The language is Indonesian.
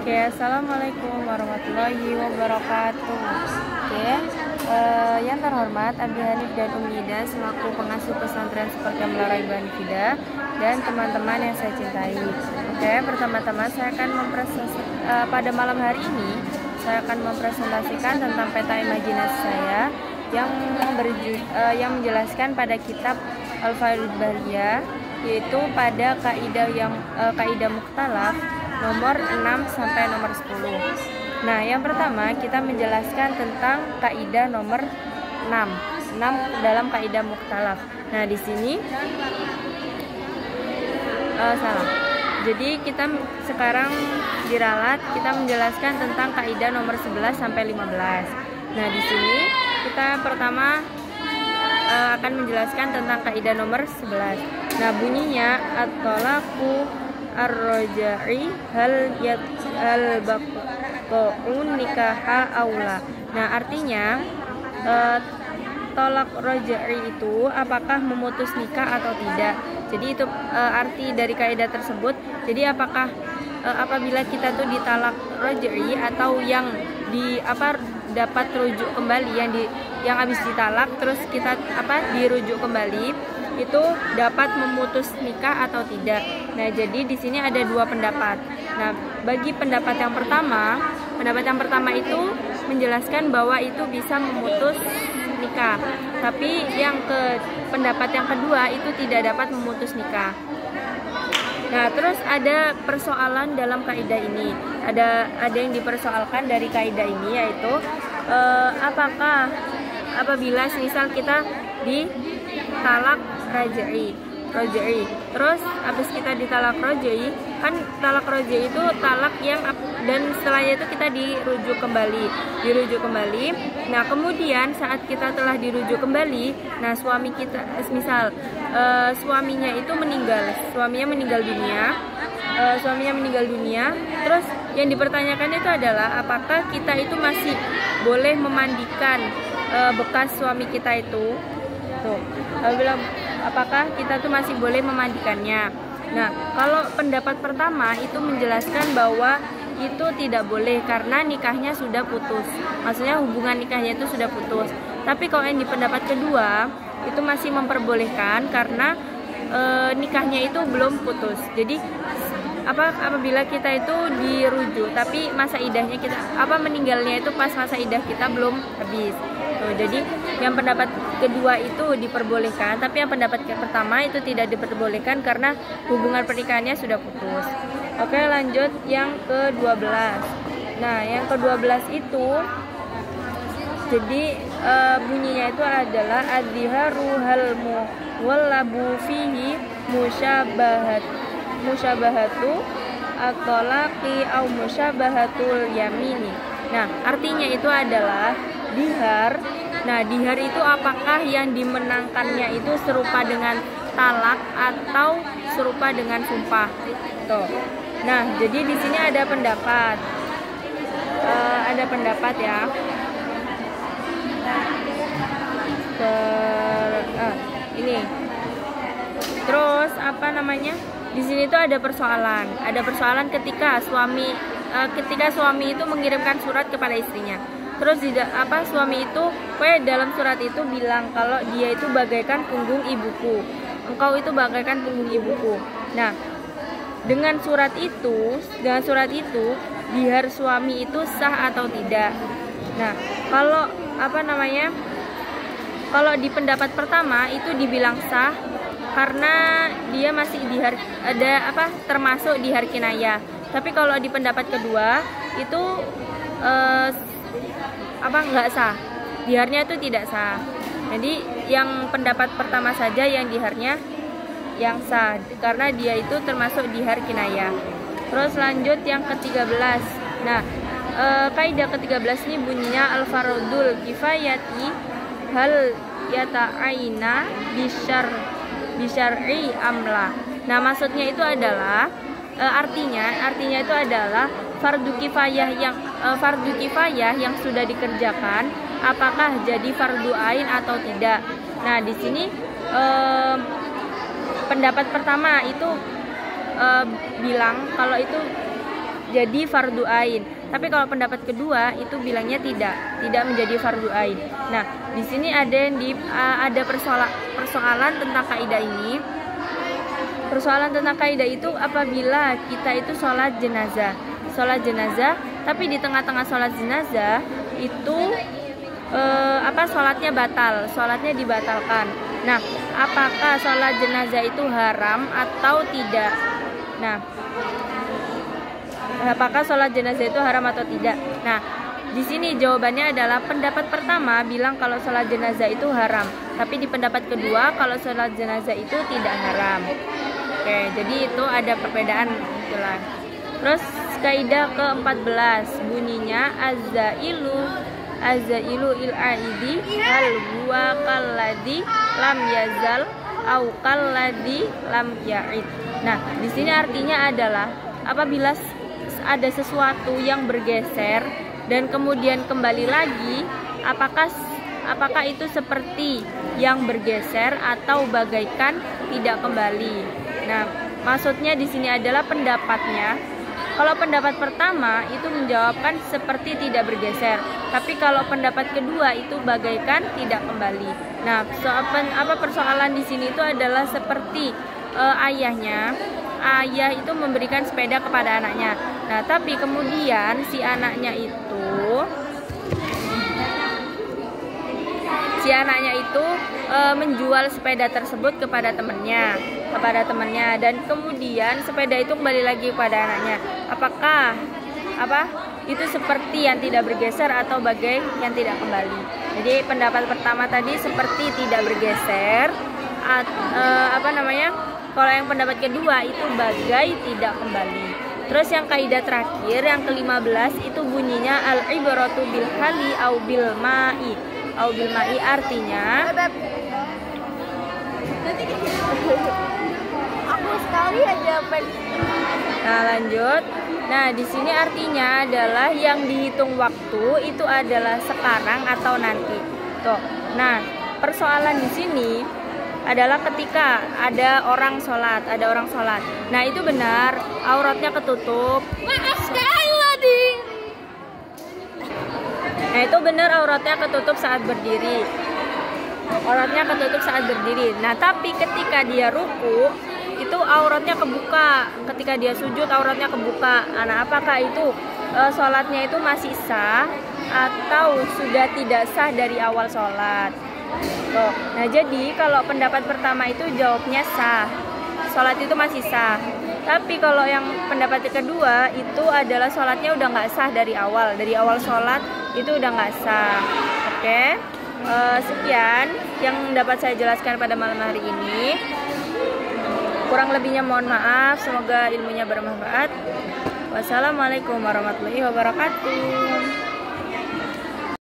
Oke, assalamualaikum warahmatullahi wabarakatuh. Yang terhormat Abi Hanif dan Umi Ida selaku pengasuh pesantren Seperti Melarai Ibu Hanifida dan teman-teman yang saya cintai. Oke, pertama-tama saya akan pada malam hari ini saya akan mempresentasikan tentang peta imajinasi saya yang menjelaskan pada kitab Al-Faidul Bariyah, yaitu pada kaidah mukhtalaf nomor 6 sampai nomor 10. Nah, yang pertama kita menjelaskan tentang kaidah nomor 6 dalam kaidah mukhtalaf. Nah, di sini Jadi kita sekarang diralat kita menjelaskan tentang kaidah nomor 11 sampai 15. Nah, di sini kita pertama akan menjelaskan tentang kaidah nomor 11. Nah, bunyinya at-talaqu ar-raja'i hal baqa'un nikaha aula. Nah, artinya tolak raja'i itu apakah memutus nikah atau tidak. Jadi itu arti dari kaidah tersebut. Jadi apakah apabila kita tuh ditalak raja'i atau yang dapat rujuk kembali yang habis ditalak terus kita dirujuk kembali itu dapat memutus nikah atau tidak. Nah, jadi di sini ada dua pendapat. Nah, bagi pendapat yang pertama itu menjelaskan bahwa itu bisa memutus nikah. Tapi pendapat yang kedua itu tidak dapat memutus nikah. Nah, terus ada persoalan dalam kaidah ini. Ada yang dipersoalkan dari kaidah ini, yaitu apakah apabila misal kita ditalak raja'i, terus habis kita ditalak raja'i, kan talak raja'i itu talak yang dan setelahnya itu kita dirujuk kembali. Nah, kemudian saat kita telah dirujuk kembali, nah suami kita misal suaminya meninggal dunia, terus yang dipertanyakan itu adalah apakah kita itu masih boleh memandikan bekas suami kita itu. Apakah kita tuh masih boleh memandikannya? Nah, kalau pendapat pertama itu menjelaskan bahwa itu tidak boleh karena nikahnya sudah putus. Maksudnya hubungan nikahnya itu sudah putus. Tapi kalau yang di pendapat kedua itu masih memperbolehkan karena nikahnya itu belum putus. Jadi apabila kita itu dirujuk tapi masa idahnya meninggalnya itu pas masa idah kita belum habis. Jadi yang pendapat kedua itu diperbolehkan, tapi yang pendapat pertama itu tidak diperbolehkan karena hubungan pernikahannya sudah putus. Oke, lanjut yang ke-12. Nah, yang ke-12 itu jadi bunyinya itu adalah adhiharu hal muwallabu fihi musyabahatu at-talaqi au musyabahatul yamini. Nah, artinya itu adalah dihar. Nah, dihar itu apakah yang dimenangkannya itu serupa dengan talak atau serupa dengan sumpah? Nah, jadi di sini ada pendapat. Ya. Ini. Terus di sini tuh ada persoalan ketika suami itu mengirimkan surat kepada istrinya. Terus suami itu dalam surat itu bilang kalau dia itu bagaikan punggung ibuku. Engkau itu bagaikan punggung ibuku. Nah, dengan surat itu dihar suami itu sah atau tidak. Nah, kalau di pendapat pertama itu dibilang sah karena dia masih termasuk dihar kinayah. Tapi kalau di pendapat kedua itu nggak sah, diharnya itu tidak sah. Jadi yang pendapat pertama saja yang diharnya yang sah karena dia itu termasuk dihar kinayah. Terus lanjut yang ke-13. Nah, kaidah ke-13 ini bunyinya al-fardul kifayati hal yata'aina bisyar'i amla. Nah, maksudnya itu adalah artinya itu adalah fardu kifayah yang sudah dikerjakan apakah jadi fardu ain atau tidak. Nah, di sini pendapat pertama itu bilang kalau itu jadi fardu ain. Tapi kalau pendapat kedua itu bilangnya tidak menjadi fardu ain. Nah, di sini ada persoalan tentang kaidah ini. Persoalan tentang kaidah itu apabila kita itu sholat jenazah, tapi di tengah-tengah sholat jenazah itu sholatnya dibatalkan. Nah, apakah sholat jenazah itu haram atau tidak? Nah, apakah sholat jenazah itu haram atau tidak? Nah, di sini jawabannya adalah pendapat pertama bilang kalau sholat jenazah itu haram, tapi di pendapat kedua kalau sholat jenazah itu tidak haram. Oke, jadi itu ada perbedaan jelas. Terus kaidah ke-14 bunyinya azailu il aidi hal huwa kalladhi lam yazal au kalladhi lam ya'id. Nah, di sini artinya adalah apabila ada sesuatu yang bergeser dan kemudian kembali lagi, apakah itu seperti yang bergeser atau bagaikan tidak kembali. Nah, maksudnya di sini adalah pendapatnya. Kalau pendapat pertama itu menjawabkan seperti tidak bergeser, tapi kalau pendapat kedua itu bagaikan tidak kembali. Nah, persoalan di sini itu adalah seperti ayah itu memberikan sepeda kepada anaknya. Nah, tapi kemudian si anaknya itu menjual sepeda tersebut kepada temannya dan kemudian sepeda itu kembali lagi kepada anaknya. Apakah itu seperti yang tidak bergeser atau bagai yang tidak kembali? Jadi pendapat pertama tadi seperti tidak bergeser. Kalau yang pendapat kedua itu bagai tidak kembali. Terus yang kaidah terakhir yang ke-15 itu bunyinya al-ibratu bil hali au bil ma'i. Au bil ma'i artinya aku sekali aja Nah, lanjut. Nah, di sini artinya adalah yang dihitung waktu itu adalah sekarang atau nanti. Tuh. Nah, persoalan di sini adalah ketika ada orang sholat. Nah, itu benar auratnya ketutup. Nah, itu benar auratnya ketutup saat berdiri. Nah, tapi ketika dia ruku itu auratnya kebuka. Ketika dia sujud auratnya kebuka. Nah, apakah itu sholatnya itu masih sah atau sudah tidak sah dari awal sholat? Tuh. Nah, jadi kalau pendapat pertama itu jawabnya sah, sholat itu masih sah. Tapi kalau yang pendapat kedua itu adalah sholatnya udah nggak sah dari awal sholat itu udah nggak sah. Oke, sekian yang dapat saya jelaskan pada malam hari ini. Kurang lebihnya mohon maaf, semoga ilmunya bermanfaat. Wassalamualaikum warahmatullahi wabarakatuh.